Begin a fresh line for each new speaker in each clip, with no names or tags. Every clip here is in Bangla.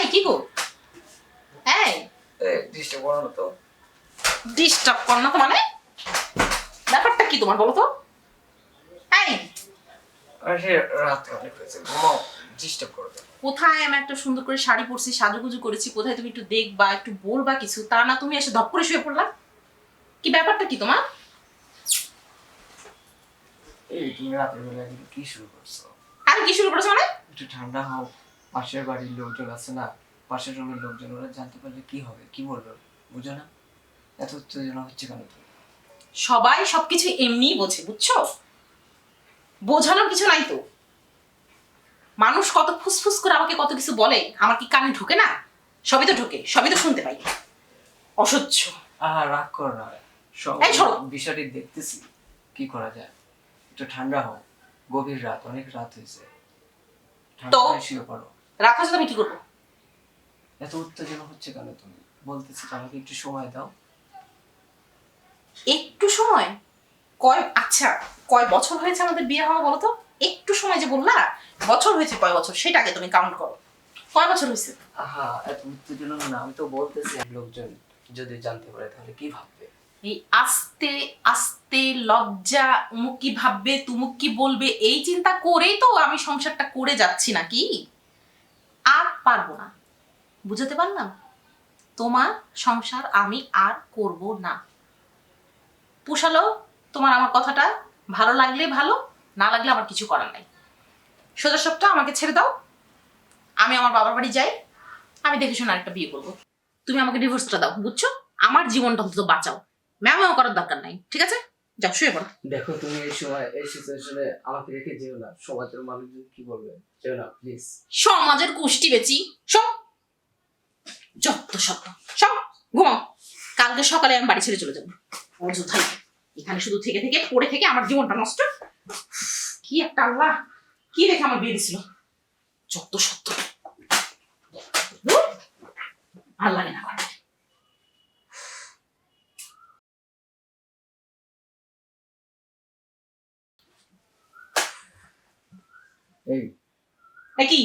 এই কি গো? এই
ডিস্টার্ব করো না তো।
ডিস্টার্ব কর না তো মানে? ব্যাপারটা কি তোমার বলো তো? এই
আরে রাত অনেক হয়েছে, ঘুমাও, ডিস্টার্ব করো না।
কোথায় আমি একটা সুন্দর করে শাড়ি পরছি, সাজুগুজু করেছি, কোথায় তুমি একটু দেখবা, একটু বলবা কিছু, তা না তুমি এসে ধপ করে শুয়ে পড়লা। কি ব্যাপারটা কি তোমার?
এই তুমি রাতের বেলা কিন্তু কি শুরু করছো?
আরে কি শুরু করেছো মানে?
একটু ঠান্ডা হও, পাশের বাড়ির লোকজন আছে না, পাশের রুমের লোকজন, ওরা জানতে পারলে কি হবে, কি বলবে, বুঝো না? এত উত্তেজনা হচ্ছে কেন তুমি?
সবাই সবকিছু এমনিই বোঝে, বুঝছো? বোঝানোর কিছু নাই তো। মানুষ কত ফুসফুস করে আমাকে কত কিছু বলে, আমার কি কানে ঢোকে না? সবই তো ঢোকে, সবই তো শুনতে পাই। অসহ্য।
রাগ করো না, সব
এই সরো।
বিষয়টি দেখতেছি, কি করা যায়। একটু ঠান্ডা হও, গভীর রাত, অনেক রাত হয়েছে, ঠান্ডা
তো?
হয়ে শুয়ে পড়ো।
রাখো তো, আমি কি করবো?
এত উত্তেজনা হচ্ছে কেন তুমি? বলতেছি তো, আমাকে একটু সময় দাও।
একটু সময়? আচ্ছা, কয় বছর হয়েছে আমাদের বিয়ে হওয়া বলো তো? একটু সময় যে বললা, বছর হয়েছে কয় বছর সেটাকে তুমি কাউন্ট করো। কয় বছর হয়েছে?
এত উত্তেজনা না, আমি তো বলতেছি লোকজন যদি জানতে পারে তাহলে কি ভাববে।
এই আস্তে আস্তে লজ্জা, উমুক কি ভাববে, তুমুক কি বলবে, এই চিন্তা করেই তো আমি সংসারটা করে যাচ্ছি নাকি? আর পারবো না, বুঝাতে পারলাম? তোমার সংসার আমি আর করব না। পোষালো তোমার আমার কথাটা, ভালো লাগলে ভালো, না লাগলে আমার কিছু করার নাই। সোজা সবটা আমাকে ছেড়ে দাও, আমি আমার বাবার বাড়ি যাই, আমি দেখে শুনে আরেকটা বিয়ে করবো। তুমি আমাকে ডিভোর্সটা দাও, বুঝছো? আমার জীবনটা অন্তত বাঁচাও। ম্যাও করার দরকার নাই, ঠিক আছে? যাও শুয়ে পড়ো।
দেখো, তুমি এই সময় এই সিচুয়েশনে আমাকে রেখে যেও না, সমাজের মানুষজন কি বলবে, যেও না প্লিজ।
সমাজের কুষ্টি বেচি সব, যত সব সব, ঘুমাও। কালকে সকালে আমি বাড়ি ছেড়ে চলে যাবো। অযথাই এখানে শুধু থেকে থেকে পড়ে থেকে আমার জীবনটা নষ্ট। কি একটা আল্লাহ, কি রেখে আমার বিয়ে দিছিল, যত সত্য। ভাল লাগে না আমার।
এই
এই কি,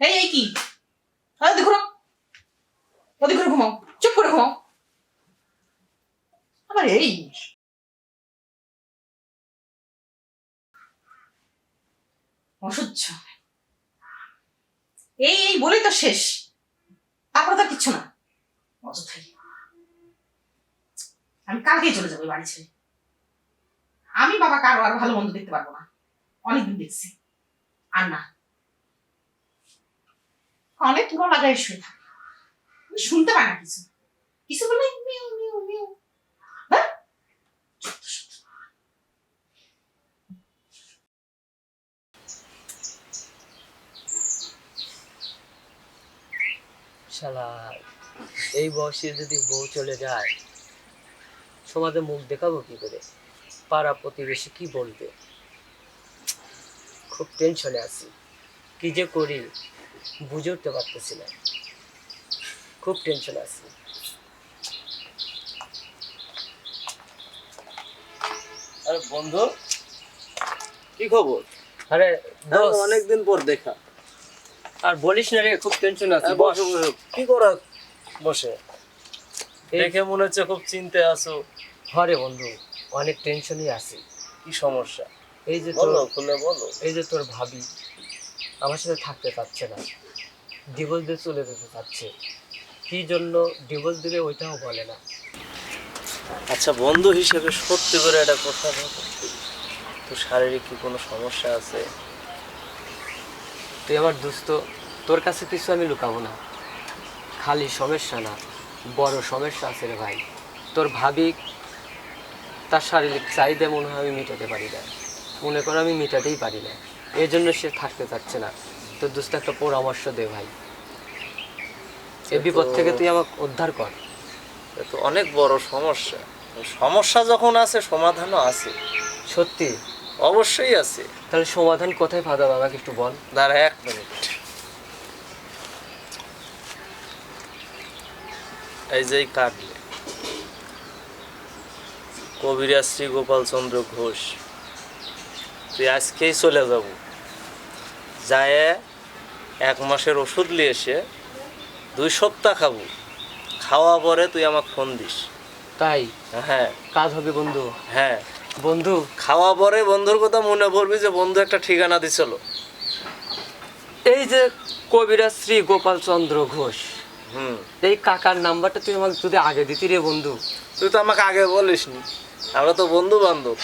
এই কি, দেখো না, ওদিক করে ঘুমাও, চুপ করে ঘুমাও। আবার এই অসহ্য। এই বলেই তো শেষ, তারপরে তো কিচ্ছু না। অযথাই আমি কালকেই চলে যাবো বাড়ি ছেড়ে। আমি বাবা কারো আর ভালো মন্দ দেখতে পারবো না, অনেকদিন দেখছি। আর না, অনেক তুলো লাগাই শুয়ে থাকে, শুনতে পায় না কিছু, কিছু বলে মিউ মিউ মিউ। হ্যাঁ,
শালা, এই বয়সে যদি বউ চলে যায়, সমাজে মুখ দেখাবো কি করে? পাড়া প্রতিবেশী কি বলবে? খুব টেনশনে আছি, কি যে করি বুঝে উঠতে পারতেছি না, খুব টেনশনে আছি।
আরে বন্ধু, কি খবর?
আরে দোস্ত,
অনেকদিন পর দেখা।
আর বলিস না রে, খুব টেনশনে আছি। বস।
বসো বসো, কি করা বসে?
এই
দেখে মনে হচ্ছে খুব চিন্তায় আছো।
ঘরে বন্ধু, অনেক টেনশনই আছি।
কি সমস্যা
এই যে তোর,
বলো, খুলে বলো।
এই যে তোর ভাবি আমার সাথে থাকতে চাচ্ছে না, ডিভোর্স দিয়ে চলে যেতে চাচ্ছে। কি জন্য ডিভোর্স দিলে ওইটাও বলে না।
আচ্ছা, বন্ধু হিসেবে সত্যি করে একটা কথা বলো, তো শারীরিক কি কোনো সমস্যা আছে?
তুই আমার দোস্ত, তোর কাছে কিছু আমি লুকাবো না। খালি সমস্যা না, বড় সমস্যা আছে রে ভাই। তোর ভাবি, তার শারীরিক চাহিদা মনে হয় আমি মেটাতে পারি না, মনে করো আমি মেটাতেই পারি না, এই জন্য সে থাকতে চাচ্ছে না। তোর দোস্ত একটা পরামর্শ দে ভাই, এই বিপদ থেকে তুই আমাকে উদ্ধার কর।
এ তো অনেক বড় সমস্যা। সমস্যা যখন আছে, সমাধানও আছে।
সত্যি?
অবশ্যই আছে।
তাহলে সমাধান কোথায় পাওয়া যাবে আমাকে একটু বল।
দাঁড়া 1 মিনিট। এই যে কাটলে কবিরাজ শ্রী গোপাল চন্দ্র ঘোষ, তুই আজকেই চলে যাব, যায় 1 মাসের ওষুধ নিয়ে এসে 2 সপ্তাহ খাবো, খাওয়া পরে তুই আমাকে ফোন দিস।
তাই
হ্যাঁ
কাজ হবে বন্ধু।
হ্যাঁ,
বন্ধু
খাওয়া পরে বন্ধুর কথা মনে পড়বি যে বন্ধু একটা ঠিকানা দিছিল।
এই যে কবিরাজ শ্রী গোপাল চন্দ্র ঘোষ,
হুম,
এই কাকার নাম্বারটা তুই আমাকে যদি আগে দিতি রে বন্ধু।
তুই তো আমাকে আগে বলিসনি। আমরা তো বন্ধু বান্ধব,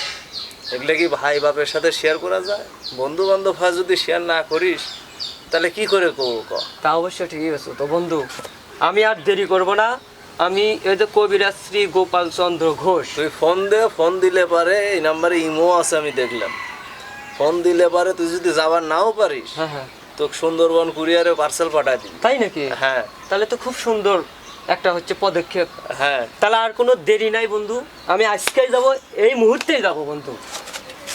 এগুলো কি ভাই বাপের সাথে শেয়ার করা যায়? বন্ধু বান্ধব হয় যদি শেয়ার না করিস তাহলে কি করে করবো ক?
তা অবশ্য ঠিকই আছে তো বন্ধু, আমি আর দেরি করব না। আমি এই যে কবিরাজ শ্রী গোপাল চন্দ্র ঘোষ,
তুই ফোন দে, ফোন দিলে পারে এই নাম্বারে ইমো আছে আমি দেখলাম। ফোন দিলে পারে তুই যদি যাবার নাও পারিস,
হ্যাঁ হ্যাঁ
তোকে সুন্দরবন কুরিয়ারে পার্সেল পাঠাই দিবি।
তাই নাকি?
হ্যাঁ
তাহলে তো খুব সুন্দর একটা হচ্ছে পদক্ষেপ।
হ্যাঁ,
তাহলে আর কোনো দেরি নাই বন্ধু, আমি আজকেই যাব, এই মুহূর্তেই যাব বন্ধু।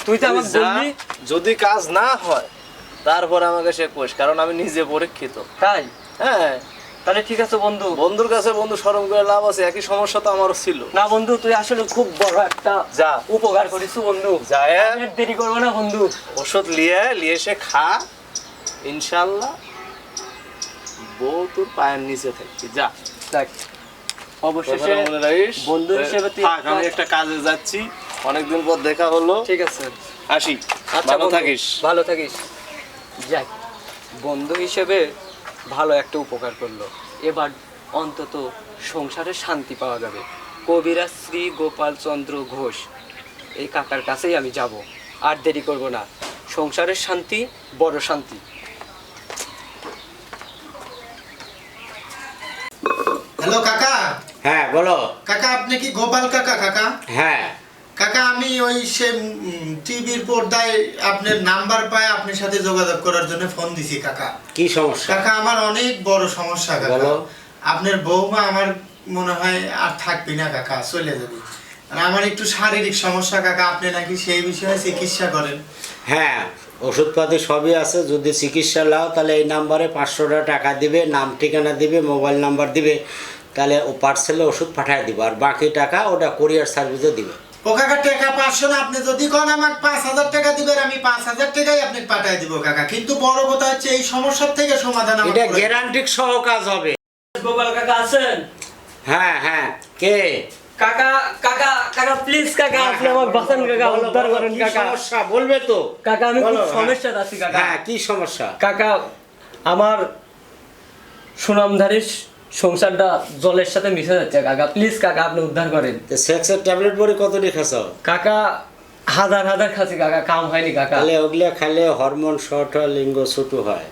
তুই তো
তুই
আমাকে
যা,
বললি।
যদি কাজ না হয় তারপর আমাকে সে কোষ, কারণ আমি নিজে পরীক্ষিত।
তাই
হ্যাঁ,
তাহলে ঠিক আছে বন্ধু।
বন্ধুর কাছে বন্ধু শরম করে লাভ আছে, একই সমস্যা তো আমারও ছিল।
না বন্ধু, তুই আসলে খুব বড় একটা
যা
উপকার করিস বন্ধু।
যায়
আমি আর দেরি করবো না বন্ধু।
ওষুধ নিয়ে এসে খা, ইনশাল্লাহ বউ তোর পায়ের নিচে থাকছি। যা,
দেখ অবশেষে
কথাটা মনে রাখিস।
বন্ধু হিসেবে তুই
থাক, আমি একটা কাজে যাচ্ছি, অনেকদিন পর দেখা হলো।
ঠিক আছে,
আসি,
আচ্ছা
ভালো
বন্ধু,
থাকিস।
ভালো থাকিস। যাক, বন্ধু হিসেবে ভালো একটা উপকার করলো। এবার অন্তত সংসারে শান্তি পাওয়া যাবে। কবিরাজ শ্রী গোপাল চন্দ্র ঘোষ, এই কাকার কাছেই আমি যাব, আর দেরি করব না। সংসারের শান্তি বড় শান্তি।
হ্যালো কাকা।
হ্যাঁ বলো।
কাকা আপনি কি গোপাল কাকা? কাকা
হ্যাঁ
কাকা আমি ওই সে টিভির পর্দায় আপনার নাম্বার পায় আপনার সাথে যোগাযোগ করার জন্য ফোন দিছি কাকা।
কি সমস্যা?
কাকা আমার অনেক বড় সমস্যা কাকা।
বলো।
আপনার বৌমা আমার মনে হয় আর থাকবি না কাকা, চলে যাবে। আর আমার একটু শারীরিক সমস্যা কাকা, আপনি নাকি সেই বিষয়ে চিকিৎসা করেন।
হ্যাঁ, ওষুধপাতি সবই আছে। যদি চিকিৎসা লাও তাহলে এই নাম্বারে 500 টাকা দিবে, নাম ঠিকানা দিবে, মোবাইল নাম্বার দিবে, তাহলে ও পার্সেলে ওষুধ পাঠিয়ে দিব। আর বাকি টাকা ওটা কোরিয়ার সার্ভিসে দিবে।
ও কাকা টাকা 500 না, আপনি যদি কোন আমাকে 5000 টাকা দিবেন আমি 5000 টাকাই আপনাকে পাঠিয়ে দিব কাকা। কিন্তু বড় কথা হচ্ছে এই সমস্যার থেকে সমাধান আমার
এটা
করে-
গ্যারান্টি সহ কাজ হবে।
গোপাল কাকা আছেন?
হ্যাঁ হ্যাঁ, কে?
কাকা কাকা কাকা প্লিজ কাকা, আপনি আমাকে বাঁচান কাকা,
বলো,
উদ্ধার
বলো,
করেন
কি
কাকা।
সমস্যা বলবে তো?
কাকা আমি খুব
বলো, হ্যাঁ।
সমস্যাতে আছি কাকা।
হ্যাঁ, কি সমস্যা?
কাকা আমার সুনামধারী সংসারটা জলের সাথে মিশে যাচ্ছে কাকা, প্লিজ কাকা আপনি উদ্ধার করেন।
সেক্সের ট্যাবলেট বড়ি কতটি খাচ্ছ?
কাকা হাজার হাজার খাচ্ছি কাকা, কাম হয়নি কাকা।
তাহলে ওগুলো খাইলে হরমোন শর্ট হয়, লিঙ্গ ছোট হয়।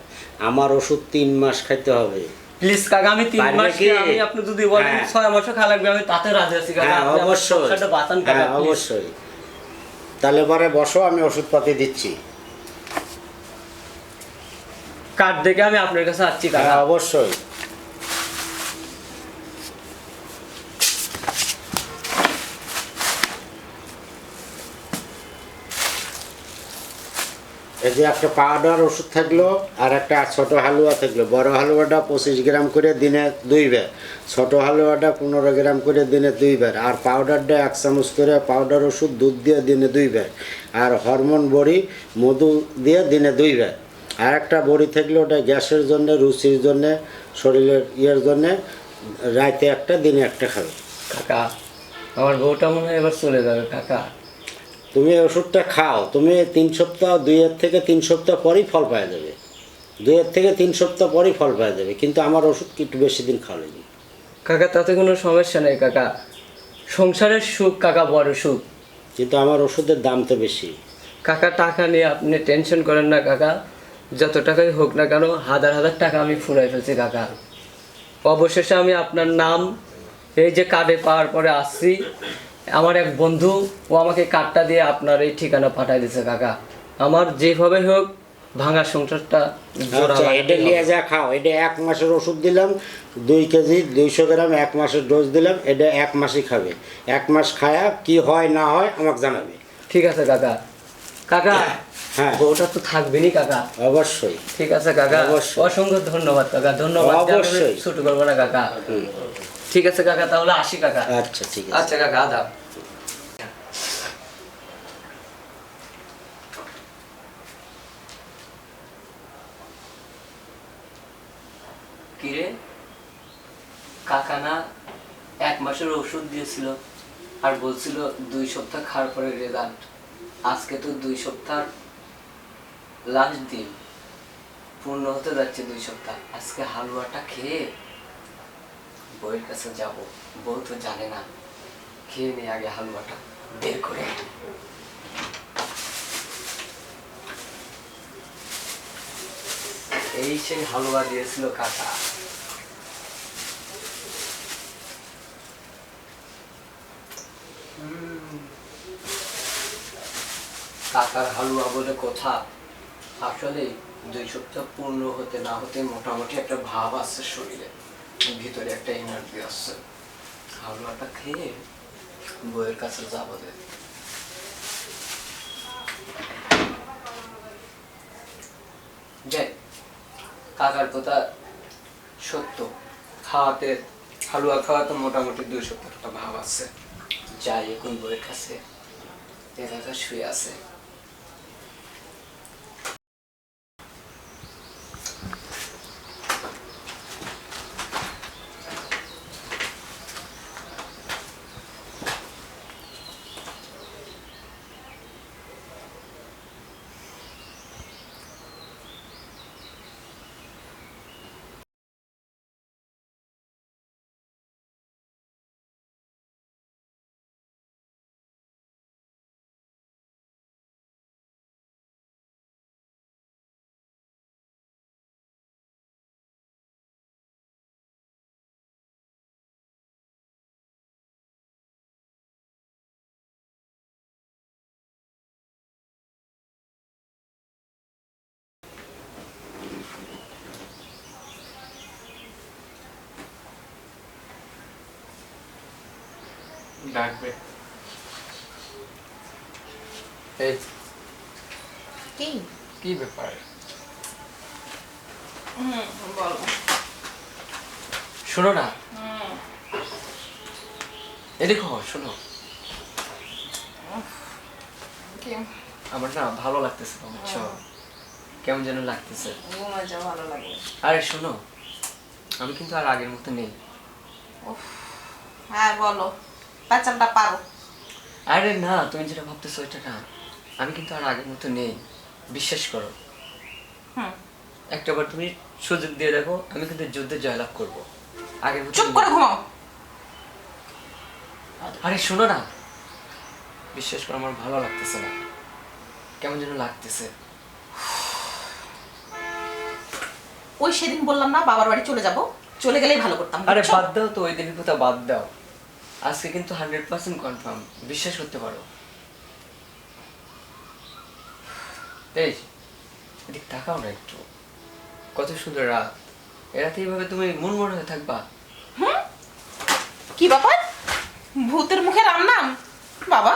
আমার ওষুধ 3 মাস খাইতে হবে।
প্লিজ কাকা আমি 3
পারবে
মাস
কি?
আমি আপনি যদি বলেন
হ্যাঁ।
6 মাসও খাওয়া লাগবে, আমি তাতে রাজি আছি কাকা।
হ্যাঁ
আপনি আমার
অবশ্যই,
সংসারটা বাঁচান কাকা,
হ্যাঁ
please।
অবশ্যই। তাহলে পরে বসো, আমি ওষুধপাতি দিচ্ছি।
কার্ড দেখে আমি আপনার কাছে আসছি কাকা।
হ্যাঁ অবশ্যই। এই যে একটা পাউডার ওষুধ থাকলো, আর একটা ছোট হালুয়া থাকলো। বড় হালুয়াটা 25 গ্রাম করে দিনে 2 বার, ছোট হালুয়াটা 15 গ্রাম করে দিনে 2 বার, আর পাউডারটা 1 চামচ করে পাউডার ওষুধ দুধ দিয়ে দিনে 2 বার, আর হরমোন বড়ি মধু দিয়ে দিনে 2 বার। আর একটা বড়ি থাকলো, ওটা গ্যাসের জন্য, রুচির জন্য, শরীরের ইয়ের জন্য। রাতে একটা, দিনে একটা খাবে।
কাকা আমার বউটা মনে হয় এবার চলে যাবে কাকা।
তুমি এই ওষুধটা খাও, তুমি 3 সপ্তাহ, 2 থেকে 3 সপ্তাহ পরেই ফল পাওয়া যাবে। 2 থেকে 3 সপ্তাহ পরেই ফল পাওয়া যাবে। কিন্তু আমার ওষুধ একটু বেশি দিন খাওয়া লাগবে।
কাকা তাতে কোনো সমস্যা নেই কাকা, সংসারের সুখ কাকা বড় সুখ।
কিন্তু আমার ওষুধের দাম তো বেশি।
কাকা টাকা নিয়ে আপনি টেনশন করেন না কাকা, যত টাকাই হোক না কেন হাজার হাজার টাকা আমি ফুরাই ফেলছি কাকা। অবশেষে আমি আপনার নাম এই যে কার্ডে পাওয়ার পরে আসছি, আমার এক বন্ধু ও আমাকে কার্ডটা দিয়ে আপনার এই ঠিকানা পাঠাই দিয়েছে কাকা। আমার যেভাবে হোক ভাঙা সংসারটা জোড়া
আচ্ছা,
লাগাতে
এটা
হবে।
নিয়ে যা খাও। এটা 1 মাসের ওষুধ দিলাম, 2 কেজি 200 গ্রাম 1 মাসের ডোজ দিলাম। এটা 1 মাসই খাবে। 1 মাস খায়া কি হয় না হয় আমাকে জানাবে।
ঠিক আছে কাকা। কাকা
হ্যাঁ
বউটা তো থাকবেনি কাকা।
অবশ্যই।
ঠিক আছে কাকা,
অবশ্যই।
অসংখ্য ধন্যবাদ কাকা, ধন্যবাদ।
অবশ্যই।
ছোট করবো না কাকা। ঠিক আছে কাকা, তাহলে আসি কাকা।
আচ্ছা ঠিক আছে।
আচ্ছা কাকা, আদাব। কিরে কাকা না 1 মাসের ওষুধ দিয়েছিল আর বলছিল 2 সপ্তাহ খাওয়ার পরে রেজাল্ট। আজকে তো 2 সপ্তাহ লাস্ট দিন, পূর্ণ হতে যাচ্ছে 2 সপ্তাহ। আজকে হালুয়াটা খেয়ে বউয়ের কাছে যাব। বউ তো জানে না, খেয়ে নিয়ে আগে হালুয়াটা বের করে। এই সেই হালুয়া দিয়েছিল কাকা। কাকার হালুয়া বলে কথা। আসলে 2 সপ্তাহ পূর্ণ হতে না হতে মোটামুটি একটা ভাব আছে শরীরে, ভিতরে একটা এনার্জি আসছে। হালুয়াটা খেয়ে বউয়ের কাছে যাবো। যাই, কাকার কথা সত্য, খাওয়াতে হালুয়া খাওয়াতে মোটামুটি 2 সপ্তাহ একটা ভাব আছে। যাই এখন বউয়ের কাছে, কাকা শুয়ে আছে। ডাকবে এই
কি
কি ব্যাপার?
বলো।
শোনো না, এদিকে শোনো। আমার না ভালো লাগতেছে না, বুঝছো? কেমন যেন লাগতেছে।
ভালো লাগে।
আরে শোনো, আমি কিন্তু আর আগের মতো নেই।
হ্যাঁ বলো, পেঁচালটা পারো।
আরে না, তুমি যেটা ভাবতেছো ওইটা না। আমি কিন্তু আর আগের মতো নেই, বিশ্বাস করো। একটাবার তুমি সুযোগ দিয়ে দেখো, আমি কিন্তু যুদ্ধে জয়লাভ করবো। আগের মতো
চুপ করে ঘুমাও।
আরে শোনো না, বিশ্বাস করো, আমার ভালো লাগতেছে না, কেমন যেন লাগতেছে।
ওই সেদিন বললাম না বাবার বাড়ি চলে যাব, চলে গেলেই ভালো করতাম।
আরে
বুঝছো?
বাদ দাও তো, ওই দিনের কথা বাদ দাও। আজকে কিন্তু 100% কনফার্ম, বিশ্বাস করতে পারো। এই এদিক তাকাও না একটু, কত সুন্দর রাত। এরাতে এইভাবে তুমি মন হয়ে থাকবা?
কি ব্যাপার? ভূতের মুখে রাম নাম বাবা?